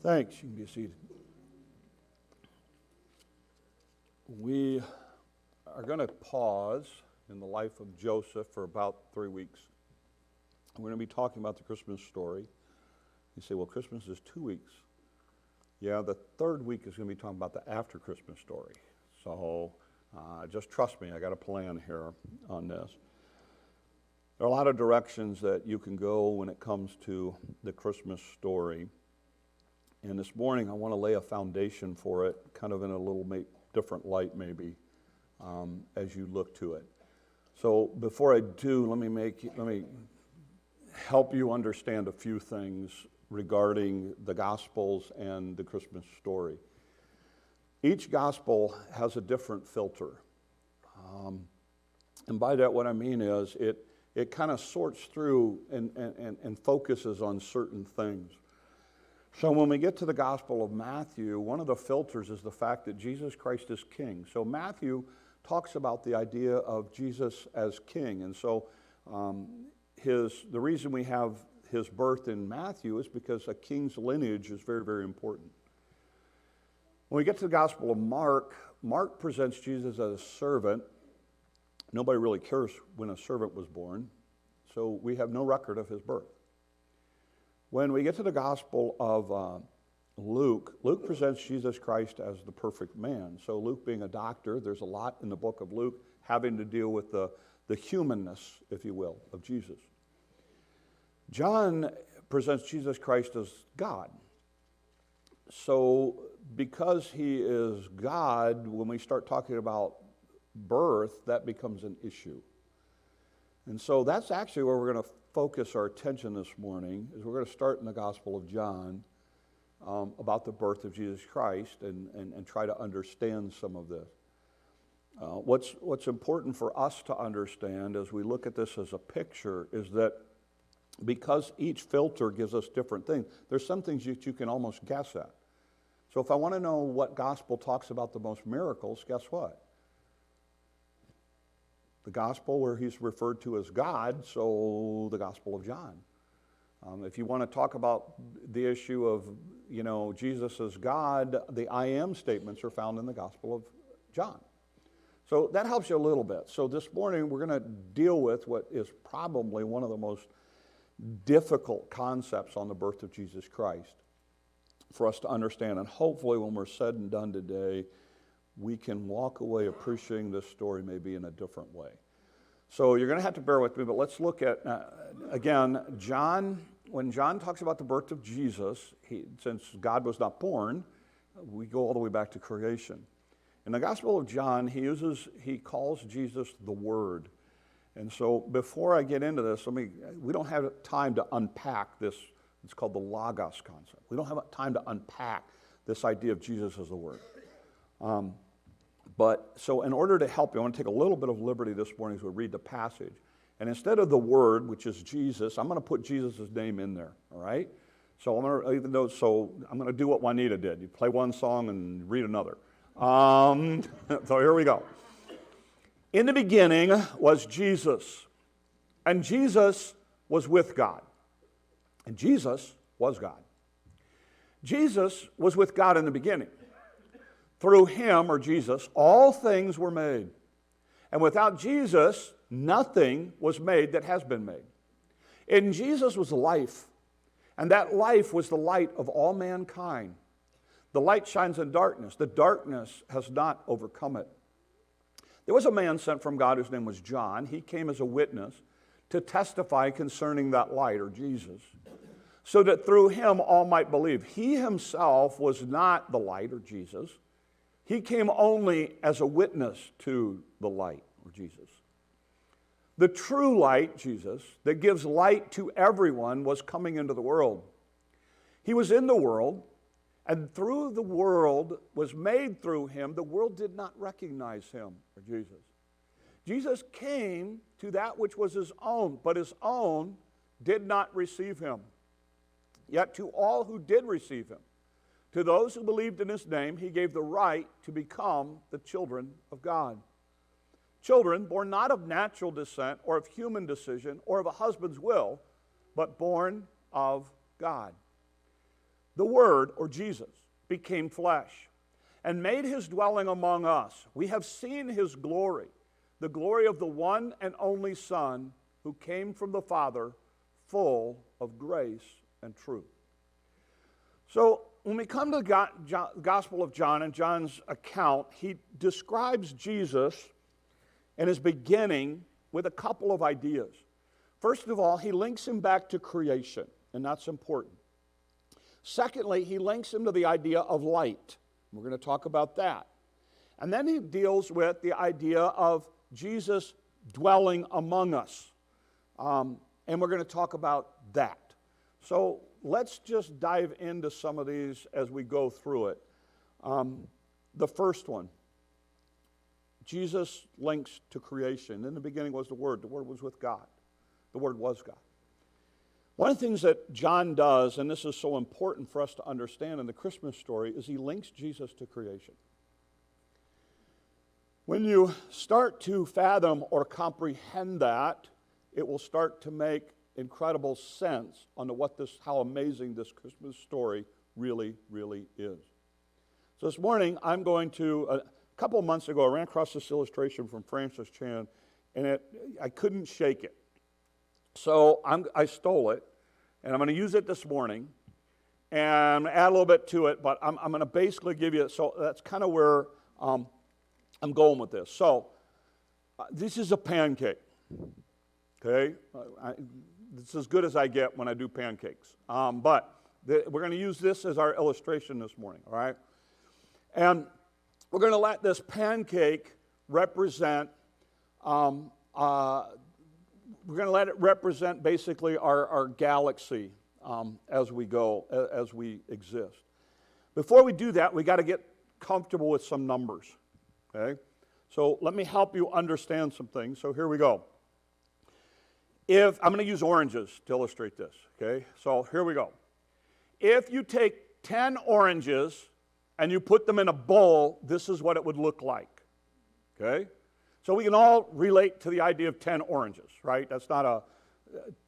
Thanks. You can be seated. We are going to pause in the life of Joseph for about 3 weeks. We're going to be talking about the Christmas story. You say, well, Christmas is 2 weeks. Yeah, the third week is going to be talking about the after Christmas story. So just trust me, I got a plan here on this. There are a lot of directions that you can go when it comes to the Christmas story. And this morning I want to lay a foundation for it, kind of in a little different light maybe, as you look to it. So before I do, let me help you understand a few things regarding the Gospels and the Christmas story. Each Gospel has a different filter. And by that what I mean is it kind of sorts through and focuses on certain things. So when we get to the Gospel of Matthew, one of the filters is the fact that Jesus Christ is king. So Matthew talks about the idea of Jesus as king. And so the reason we have his birth in Matthew is because a king's lineage is very, very important. When we get to the Gospel of Mark, Mark presents Jesus as a servant. Nobody really cares when a servant was born, so we have no record of his birth. When we get to the Gospel of Luke, Luke presents Jesus Christ as the perfect man. So Luke being a doctor, there's a lot in the book of Luke having to deal with the humanness, if you will, of Jesus. John presents Jesus Christ as God. So because he is God, when we start talking about birth, that becomes an issue. And so that's actually where we're going to focus our attention this morning, is we're going to start in the Gospel of John about the birth of Jesus Christ and try to understand some of this. What's important for us to understand as we look at this as a picture is that because each filter gives us different things, there's some things that you can almost guess at. So if I want to know what gospel talks about the most miracles, guess what? The gospel where he's referred to as God, so the Gospel of John. If you want to talk about the issue of, Jesus as God, the I am statements are found in the Gospel of John. So that helps you a little bit. So this morning we're going to deal with what is probably one of the most difficult concepts on the birth of Jesus Christ for us to understand. And hopefully when we're said and done today, we can walk away appreciating this story maybe in a different way. So you're going to have to bear with me, but let's look at, again, John. When John talks about the birth of Jesus, since God was not born, we go all the way back to creation. In the Gospel of John, he calls Jesus the Word. And so before I get into this, we don't have time to unpack this. It's called the Logos concept. We don't have time to unpack this idea of Jesus as the Word. So in order to help you, I want to take a little bit of liberty this morning as we read the passage. And instead of the Word, which is Jesus, I'm going to put Jesus' name in there, all right? So I'm going to do what Juanita did. You play one song and read another. So here we go. In the beginning was Jesus, and Jesus was with God, and Jesus was God. Jesus was with God in the beginning. Through him, or Jesus, all things were made. And without Jesus, nothing was made that has been made. In Jesus was life, and that life was the light of all mankind. The light shines in darkness. The darkness has not overcome it. There was a man sent from God whose name was John. He came as a witness to testify concerning that light, or Jesus, so that through him all might believe. He himself was not the light, or Jesus. He came only as a witness to the light, or Jesus. The true light, Jesus, that gives light to everyone, was coming into the world. He was in the world, and through the world was made through him. The world did not recognize him, or Jesus. Jesus came to that which was his own, but his own did not receive him. Yet to all who did receive him, to those who believed in his name, he gave the right to become the children of God. Children born not of natural descent or of human decision or of a husband's will, but born of God. The Word, or Jesus, became flesh and made his dwelling among us. We have seen his glory, the glory of the one and only Son who came from the Father, full of grace and truth. So when we come to the Gospel of John and John's account, he describes Jesus and his beginning with a couple of ideas. First of all, he links him back to creation, and that's important. Secondly, he links him to the idea of light. We're going to talk about that. And then he deals with the idea of Jesus dwelling among us. And we're going to talk about that. So let's just dive into some of these as we go through it. The first one, Jesus links to creation. In the beginning was the Word. The Word was with God. The Word was God. One of the things that John does, and this is so important for us to understand in the Christmas story, is he links Jesus to creation. When you start to fathom or comprehend that, it will start to make incredible sense on how amazing this Christmas story really, really is. So this morning, I'm going to, a couple of months ago, I ran across this illustration from Francis Chan, and I couldn't shake it. So I stole it, and I'm going to use it this morning, and add a little bit to it, but I'm going to basically give you, so that's kind of where I'm going with this. So this is a pancake, okay? It's as good as I get when I do pancakes. But we're going to use this as our illustration this morning, all right? And we're going to let this pancake represent we're going to let it represent basically our galaxy as we go, as we exist. Before we do that, we got to get comfortable with some numbers, okay? So let me help you understand some things. So here we go. I'm going to use oranges to illustrate this, okay? So here we go. If you take 10 oranges and you put them in a bowl, this is what it would look like, okay? So we can all relate to the idea of 10 oranges, right? That's not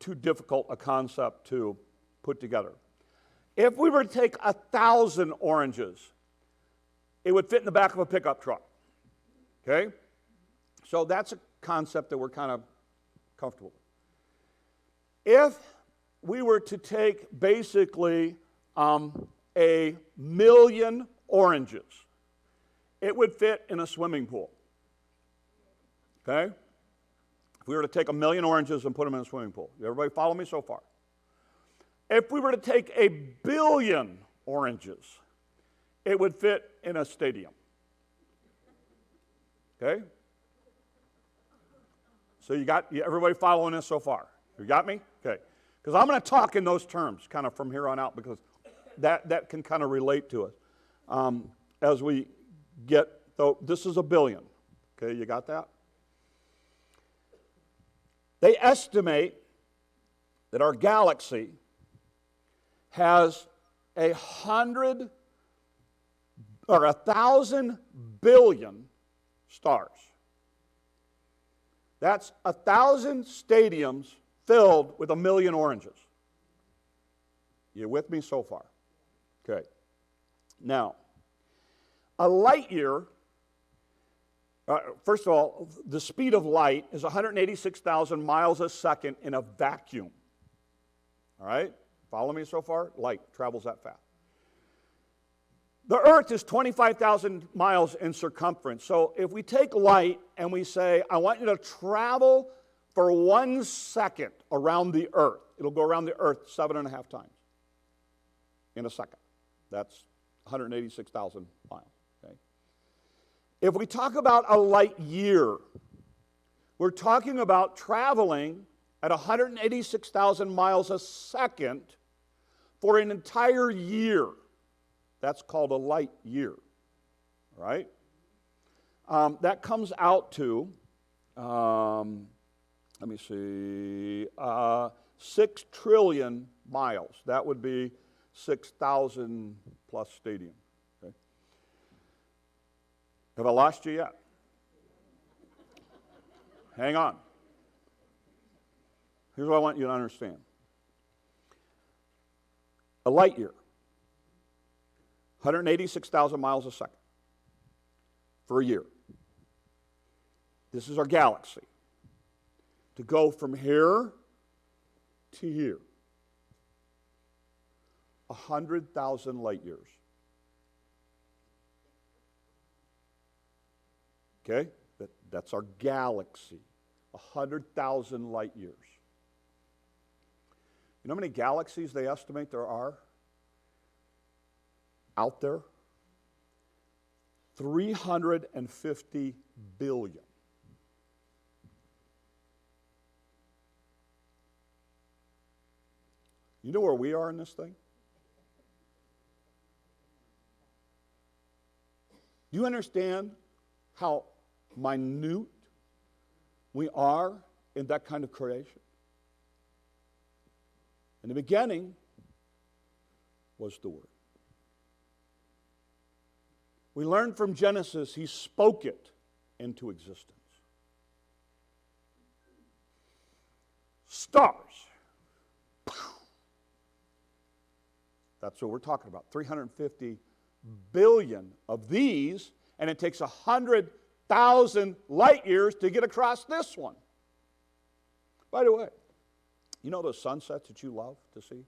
too difficult a concept to put together. If we were to take 1,000 oranges, it would fit in the back of a pickup truck, okay? So that's a concept that we're kind of comfortable with. If we were to take basically 1,000,000 oranges, it would fit in a swimming pool. Okay? If we were to take 1,000,000 oranges and put them in a swimming pool. Everybody follow me so far? If we were to take 1,000,000,000 oranges, it would fit in a stadium. Okay? So everybody following this so far? You got me? Okay. Because I'm going to talk in those terms kind of from here on out because that can kind of relate to it as we get, though this is 1,000,000,000. Okay, you got that? They estimate that our galaxy has 100 or 1,000 billion stars. That's 1,000 stadiums filled with 1,000,000 oranges. You with me so far? Okay. Now, a light year, first of all, the speed of light is 186,000 miles a second in a vacuum. All right? Follow me so far? Light travels that fast. The Earth is 25,000 miles in circumference. So if we take light and we say, I want you to travel for 1 second around the Earth, it'll go around the Earth 7.5 times in a second. That's 186,000 miles. Okay? If we talk about a light year, we're talking about traveling at 186,000 miles a second for an entire year. That's called a light year, all right? That comes out to, let me see, 6 trillion miles. That would be 6,000 plus stadium. Okay? Have I lost you yet? Hang on. Here's what I want you to understand. A light year 186,000 miles a second for a year. This is our galaxy. To go from here to here. 100,000 light years. Okay? That's our galaxy. 100,000 light years. You know how many galaxies they estimate there are out there? 350 billion. You know where we are in this thing? Do you understand how minute we are in that kind of creation? In the beginning was the Word. We learned from Genesis, He spoke it into existence. Stars. That's what we're talking about. 350 billion of these, and it takes 100,000 light years to get across this one. By the way, you know those sunsets that you love to see?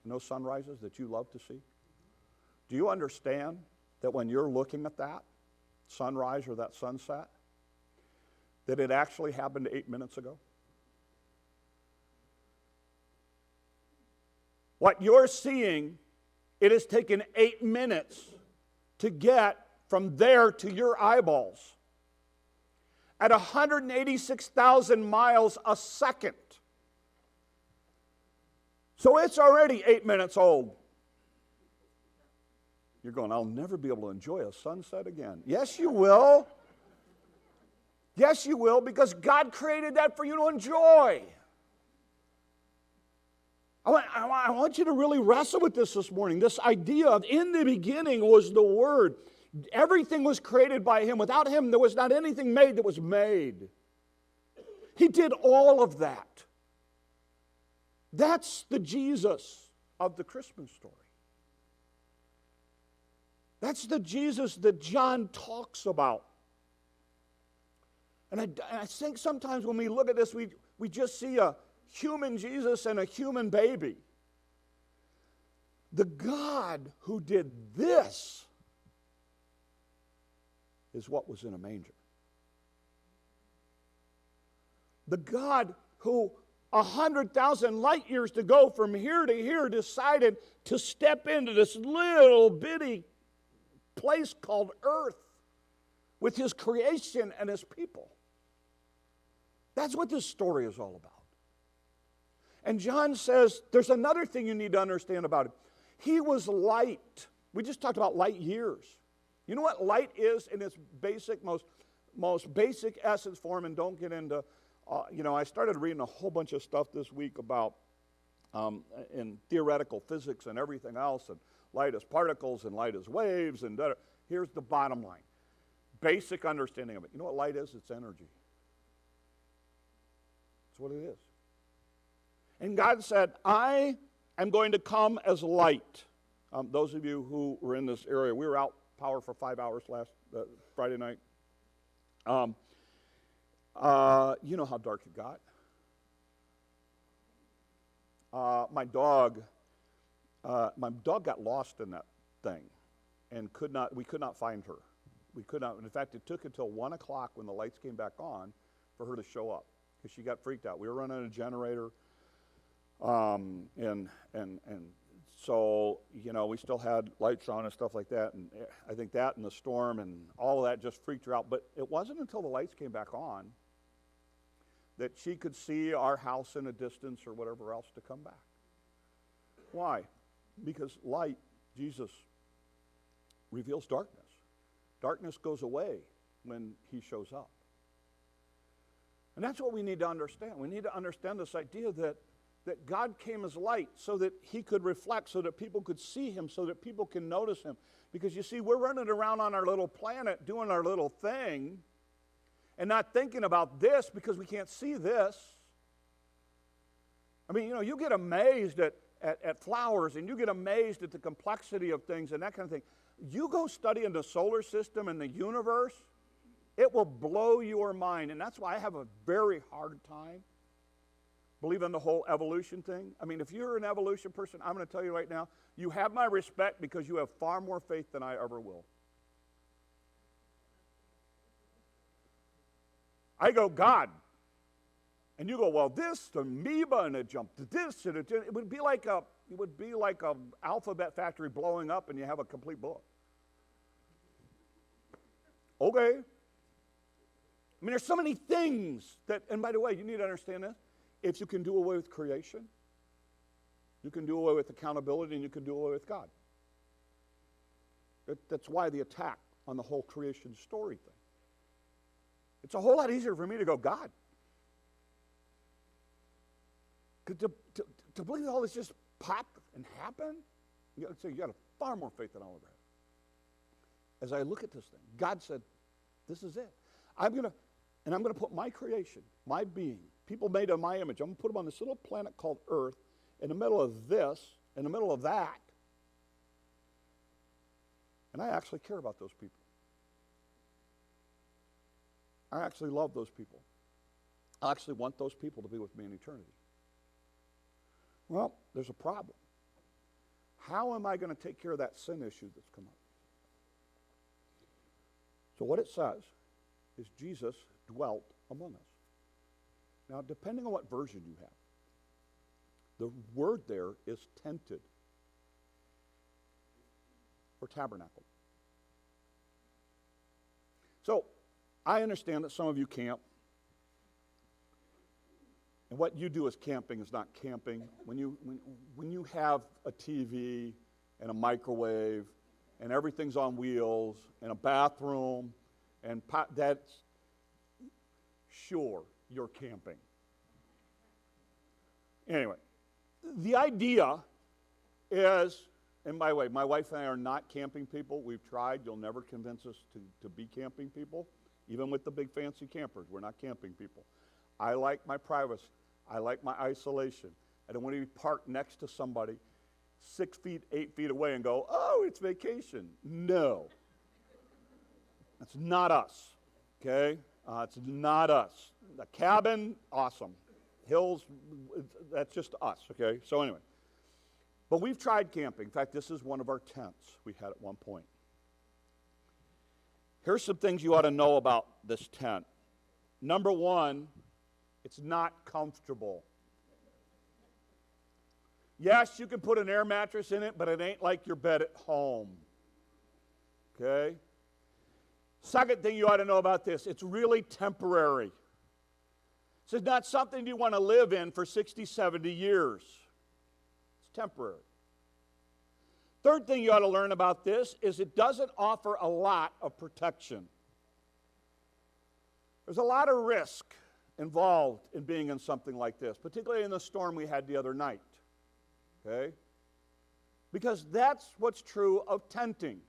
And those sunrises that you love to see? Do you understand that when you're looking at that sunrise or that sunset, that it actually happened 8 minutes ago? What you're seeing, it has taken 8 minutes to get from there to your eyeballs at 186,000 miles a second. So it's already 8 minutes old. You're going, I'll never be able to enjoy a sunset again. Yes, you will. Yes, you will, because God created that for you to enjoy. I want you to really wrestle with this morning. This idea of in the beginning was the Word. Everything was created by Him. Without Him, there was not anything made that was made. He did all of that. That's the Jesus of the Christmas story. That's the Jesus that John talks about. And I think sometimes when we look at this, we just see a human Jesus and a human baby. The God who did this is what was in a manger. The God who 100,000 light years to go from here to here decided to step into this little bitty place called earth with His creation and His people. That's what this story is all about. And John says there's another thing you need to understand about Him. He was light. We just talked about light years. You know what light is in its basic, most basic essence form, and don't get into, I started reading a whole bunch of stuff this week about in theoretical physics and everything else, and light as particles and light as waves, and here's the bottom line. Basic understanding of it. You know what light is? It's energy. That's what it is. And God said, I am going to come as light. Those of you who were in this area, we were out power for 5 hours last Friday night. You know how dark it got. My dog got lost in that thing, and we could not find her. We could not. In fact, it took until 1 o'clock when the lights came back on for her to show up because she got freaked out. We were running a generator, and so we still had lights on and stuff like that. And I think that and the storm and all of that just freaked her out. But it wasn't until the lights came back on that she could see our house in a distance or whatever else to come back. Why? Because light, Jesus, reveals darkness. Darkness goes away when He shows up. And that's what we need to understand. We need to understand this idea that God came as light so that He could reflect, so that people could see Him, so that people can notice Him. Because you see, we're running around on our little planet doing our little thing and not thinking about this because we can't see this. I mean, you get amazed at at flowers and you get amazed at the complexity of things and that kind of thing. You go study in the solar system and the universe, it will blow your mind. And that's why I have a very hard time believing the whole evolution thing. I mean, if you're an evolution person, I'm going to tell you right now, you have my respect because you have far more faith than I ever will. I go, God. And you go, well, this, the amoeba, and it jumped to this, and it would be like a alphabet factory blowing up, and you have a complete book. Okay. I mean, there's so many things that, and by the way, you need to understand this. If you can do away with creation, you can do away with accountability, and you can do away with God. That's why the attack on the whole creation story thing. It's a whole lot easier for me to go, God. To believe that all this just popped and happened, you got far more faith than I'll ever have. As I look at this thing, God said, this is it. I'm going to put my creation, my being, people made in my image, I'm going to put them on this little planet called Earth, in the middle of this, in the middle of that. And I actually care about those people. I actually love those people. I actually want those people to be with me in eternity. Well, there's a problem. How am I going to take care of that sin issue that's come up? So what it says is Jesus dwelt among us. Now, depending on what version you have, the word there is tented or tabernacle. So, I understand that some of you camp. And what you do as camping is not camping. When you have a TV and a microwave and everything's on wheels and a bathroom and that's, sure, you're camping. Anyway, the idea is, and by the way, my wife and I are not camping people. We've tried. You'll never convince us to be camping people. Even with the big fancy campers, we're not camping people. I like my privacy. I like my isolation. I don't want to be parked next to somebody 6 feet, 8 feet away and go, oh, it's vacation. No. That's not us, okay? It's not us. The cabin, awesome. Hills, that's just us, okay? So anyway. But we've tried camping. In fact, this is one of our tents we had at one point. Here's some things you ought to know about this tent. Number one, it's not comfortable. Yes, you can put an air mattress in it, but it ain't like your bed at home. Okay? Second thing you ought to know about this, it's really temporary. It's not something you want to live in for 60, 70 years. It's temporary. Third thing you ought to learn about this is it doesn't offer a lot of protection. There's a lot of risk involved in being in something like this, particularly in the storm we had the other night. Okay? Because that's what's true of tenting.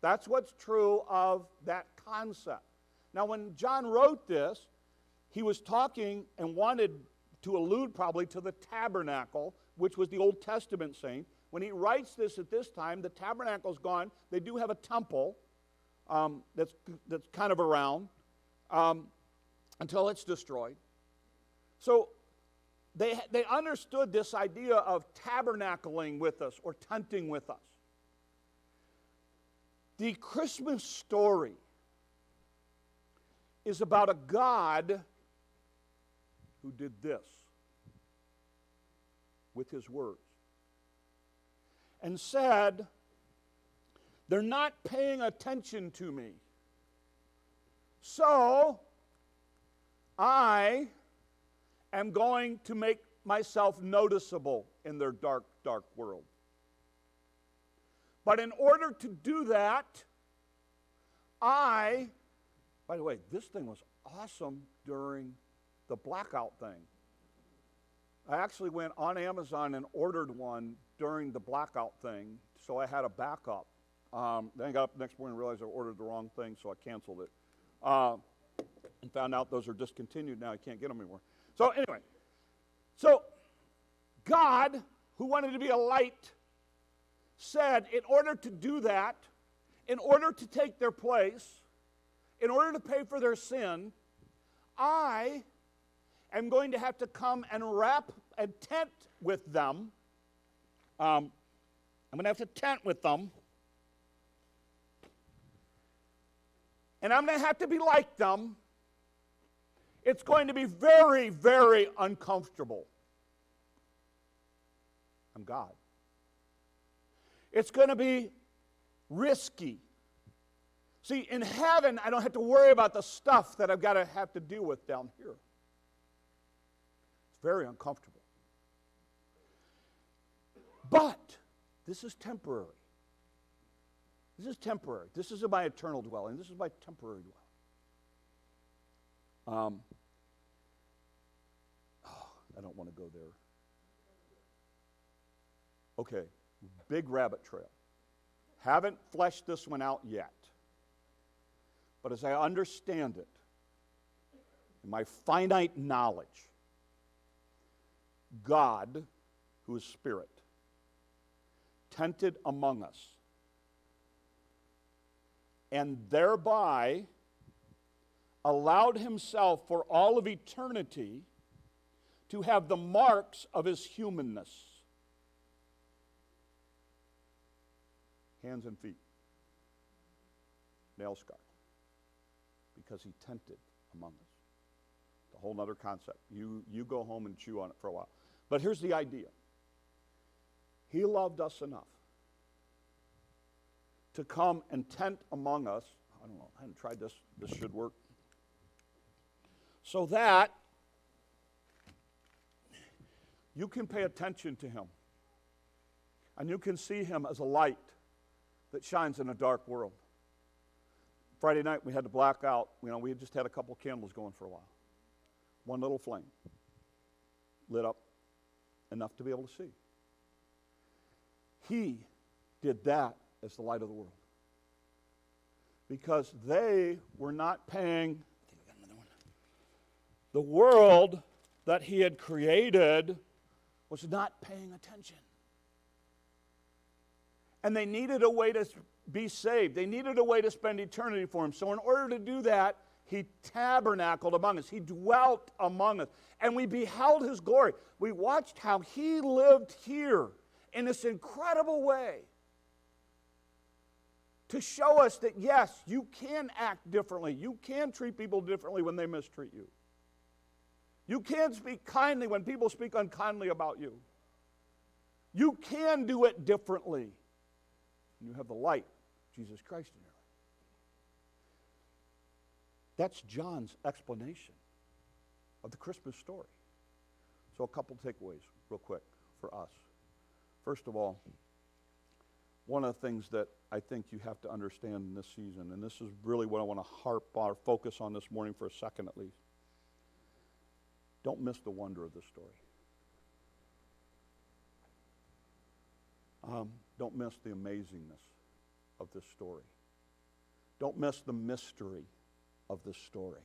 That's what's true of that concept. Now, when John wrote this, he was talking and wanted to allude probably to the tabernacle, which was the Old Testament saint. When he writes this at this time, the tabernacle's gone. They do have a temple that's kind of around until it's destroyed. So they understood this idea of tabernacling with us or tenting with us. The Christmas story is about a God who did this with his words and said, they're not paying attention to me. So I am going to make myself noticeable in their dark, dark world. But in order to do that, by the way, this thing was awesome during the blackout thing. I actually went on Amazon and ordered one during the blackout thing, so I had a backup. Then I got up the next morning and realized I ordered the wrong thing, so I canceled it. And found out those are discontinued now. I can't get them anymore. So anyway, so God who wanted to be a light, said, in order to do that, in order to take their place, in order to pay for their sin, I am going to have to come and wrap a tent with them. I'm going to have to tent with them. And I'm going to have to be like them. It's going to be very, very uncomfortable. I'm God. It's going to be risky. See, in heaven, I don't have to worry about the stuff that I've got to have to deal with down here. It's very uncomfortable. But this is temporary. This is temporary. This isn't my eternal dwelling. This is my temporary dwelling. I don't want to go there. Okay, big rabbit trail. Haven't fleshed this one out yet. But as I understand it, in my finite knowledge, God, who is spirit, tented among us, and thereby allowed himself for all of eternity to have the marks of his humanness. Hands and feet, nail scars, because he tented among us. It's a whole other concept. You go home and chew on it for a while. But here's the idea. He loved us enough to come and tent among us. I don't know, I haven't tried this. This should work. So that you can pay attention to him. And you can see him as a light that shines in a dark world. Friday night we had to black out. We had just had a couple candles going for a while. One little flame lit up enough to be able to see. He did that as the light of the world. Because they were not paying, I think I got another one. The world that he had created was not paying attention. And they needed a way to be saved. They needed a way to spend eternity for him. So in order to do that, he tabernacled among us. He dwelt among us. And we beheld his glory. We watched how he lived here in this incredible way to show us that, yes, you can act differently. You can treat people differently when they mistreat you. You can speak kindly when people speak unkindly about you. You can do it differently. And you have the light, Jesus Christ, in your life. That's John's explanation of the Christmas story. So a couple takeaways real quick for us. First of all, one of the things that I think you have to understand in this season, and this is really what I want to harp or focus on this morning for a second at least. Don't miss the wonder of this story. Don't miss the amazingness of this story. Don't miss the mystery of this story.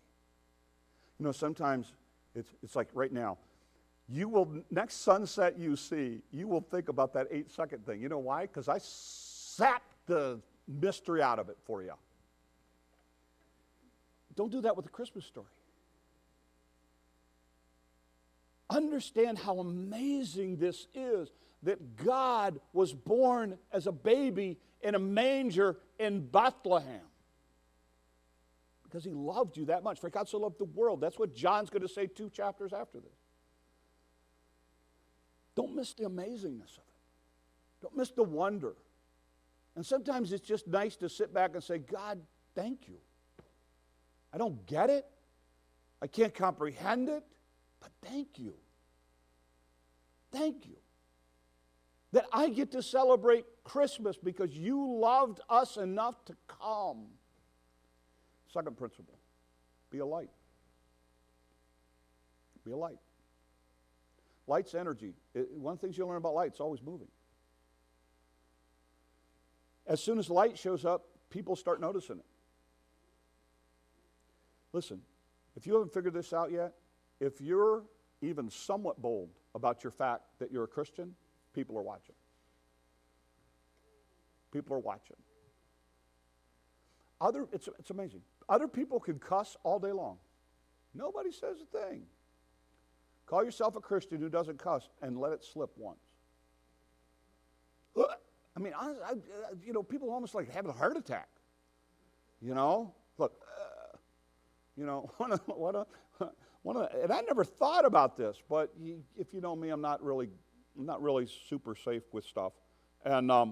You know, sometimes it's like right now, you will, next sunset you see, you will think about that 8-second thing. You know why? Because I sapped the mystery out of it for you. Don't do that with the Christmas story. Understand how amazing this is, that God was born as a baby in a manger in Bethlehem. Because he loved you that much. For God so loved the world. That's what John's going to say 2 chapters after this. Don't miss the amazingness of it. Don't miss the wonder. And sometimes it's just nice to sit back and say, God, thank you. I don't get it. I can't comprehend it. But thank you. Thank you. That I get to celebrate Christmas because you loved us enough to come. Second principle, be a light. Be a light. Light's energy. One of the things you'll learn about light, it's always moving. As soon as light shows up, people start noticing it. Listen, if you haven't figured this out yet, if you're even somewhat bold about your fact that you're a Christian, People are watching. People are watching. It's amazing. Other people can cuss all day long. Nobody says a thing. Call yourself a Christian who doesn't cuss and let it slip once. I mean, people almost like having a heart attack. Look, and I never thought about this, but if you know me, I'm not really super safe with stuff. And I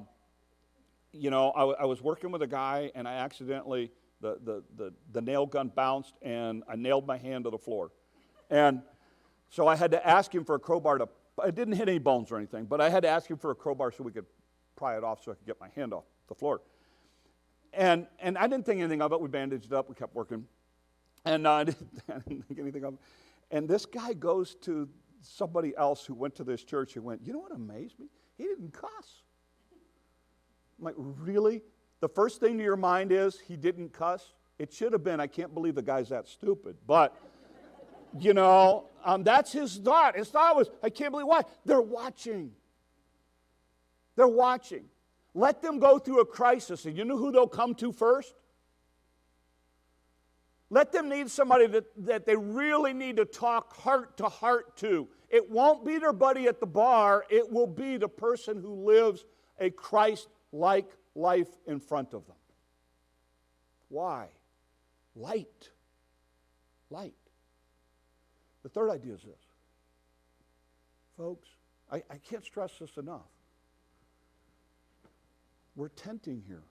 was working with a guy, and I accidentally the nail gun bounced, and I nailed my hand to the floor, and so I had to ask him for a crowbar to. I didn't hit any bones or anything, but I had to ask him for a crowbar so we could pry it off, so I could get my hand off the floor. And I didn't think anything of it. We bandaged it up. We kept working. And I didn't think anything of it. And this guy goes to somebody else who went to this church and went, you know what amazed me? He didn't cuss. I'm like, really? The first thing to your mind is he didn't cuss? It should have been, I can't believe the guy's that stupid. But, that's his thought. His thought was, I can't believe why. They're watching. They're watching. Let them go through a crisis, and you know who they'll come to first? Let them need somebody that they really need to talk heart to heart to. It won't be their buddy at the bar. It will be the person who lives a Christ-like life in front of them. Why? Light. Light. The third idea is this. Folks, I can't stress this enough. We're tenting here.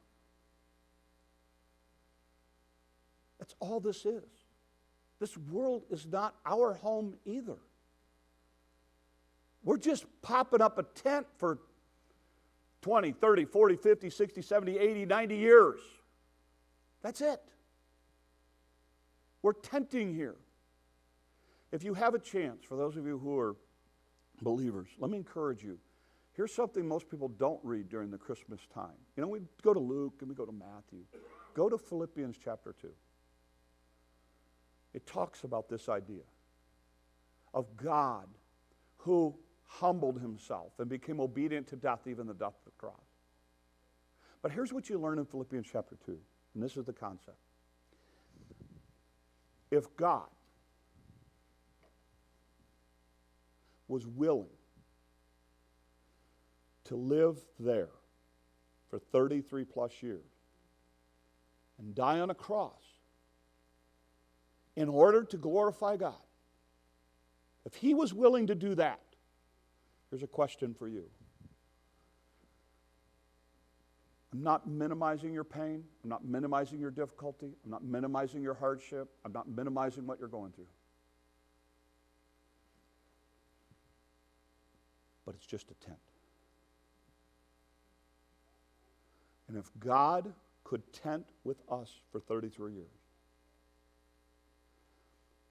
That's all this is. This world is not our home either. We're just popping up a tent for 20, 30, 40, 50, 60, 70, 80, 90 years. That's it. We're tenting here. If you have a chance, for those of you who are believers, let me encourage you. Here's something most people don't read during the Christmas time. We go to Luke and we go to Matthew. Go to Philippians chapter 2. It talks about this idea of God who humbled himself and became obedient to death, even the death of the cross. But here's what you learn in Philippians chapter 2, and this is the concept. If God was willing to live there for 33 plus years and die on a cross in order to glorify God, if he was willing to do that, here's a question for you. I'm not minimizing your pain. I'm not minimizing your difficulty. I'm not minimizing your hardship. I'm not minimizing what you're going through. But it's just a tent. And if God could tent with us for 33 years,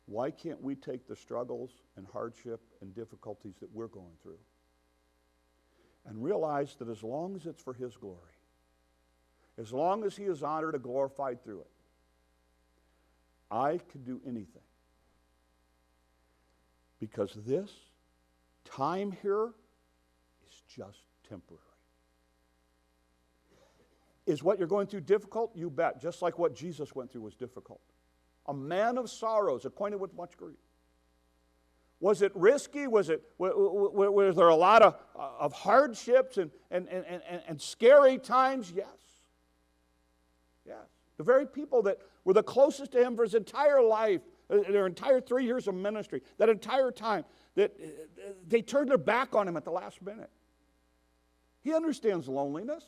why can't we take the struggles and hardship and difficulties that we're going through and realize that as long as it's for his glory, as long as he is honored and glorified through it, I can do anything. Because this time here is just temporary. Is what you're going through difficult? You bet. Just like what Jesus went through was difficult. A man of sorrows, acquainted with much grief. Was it risky? Was there a lot of hardships and scary times? Yes. Yes. The very people that were the closest to him for his entire life, their entire 3 years of ministry, that entire time, that they turned their back on him at the last minute. He understands loneliness.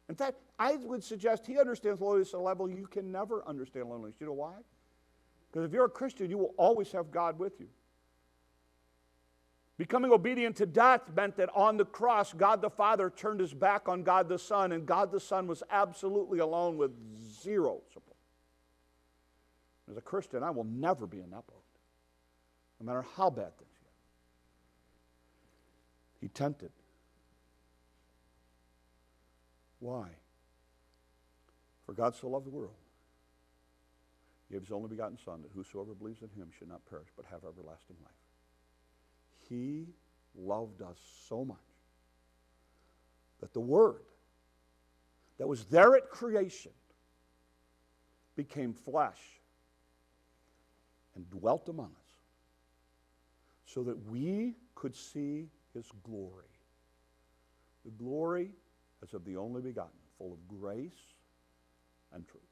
In fact, I would suggest he understands loneliness at a level you can never understand loneliness. You know why? Because if you're a Christian, you will always have God with you. Becoming obedient to death meant that on the cross, God the Father turned his back on God the Son, and God the Son was absolutely alone with zero support. As a Christian, I will never be in that boat, no matter how bad things get. He tempted. Why? For God so loved the world, he gave his only begotten Son, that whosoever believes in him should not perish, but have everlasting life. He loved us so much But the Word that was there at creation became flesh and dwelt among us so that we could see his glory. The glory as of the only begotten, full of grace and truth.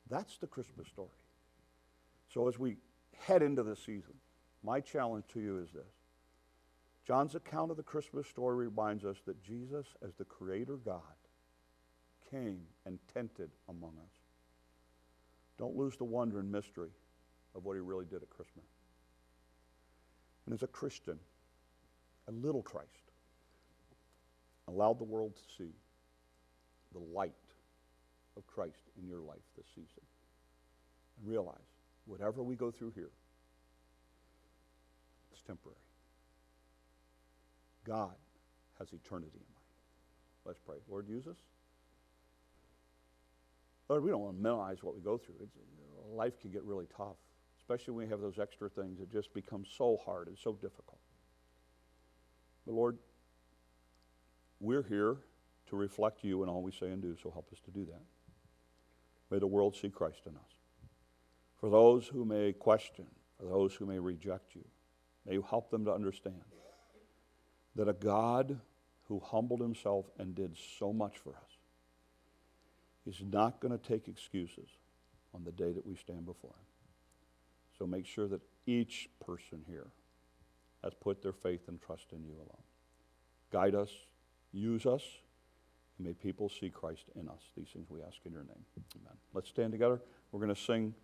That's the Christmas story. So as we head into this season, my challenge to you is this. John's account of the Christmas story reminds us that Jesus, as the Creator God, came and tented among us. Don't lose the wonder and mystery of what he really did at Christmas. And as a Christian, a little Christ allowed the world to see the light of Christ in your life this season. And realize, whatever we go through here, it's temporary. God has eternity in mind. Let's pray. Lord, use us. Lord, we don't want to minimize what we go through. Life can get really tough, especially when we have those extra things. It just becomes so hard and so difficult. But Lord, we're here to reflect you in all we say and do, so help us to do that. May the world see Christ in us. For those who may question, for those who may reject you, may you help them to understand that a God who humbled himself and did so much for us is not going to take excuses on the day that we stand before him. So make sure that each person here has put their faith and trust in you alone. Guide us, use us, and may people see Christ in us. These things we ask in your name. Amen. Let's stand together. We're going to sing.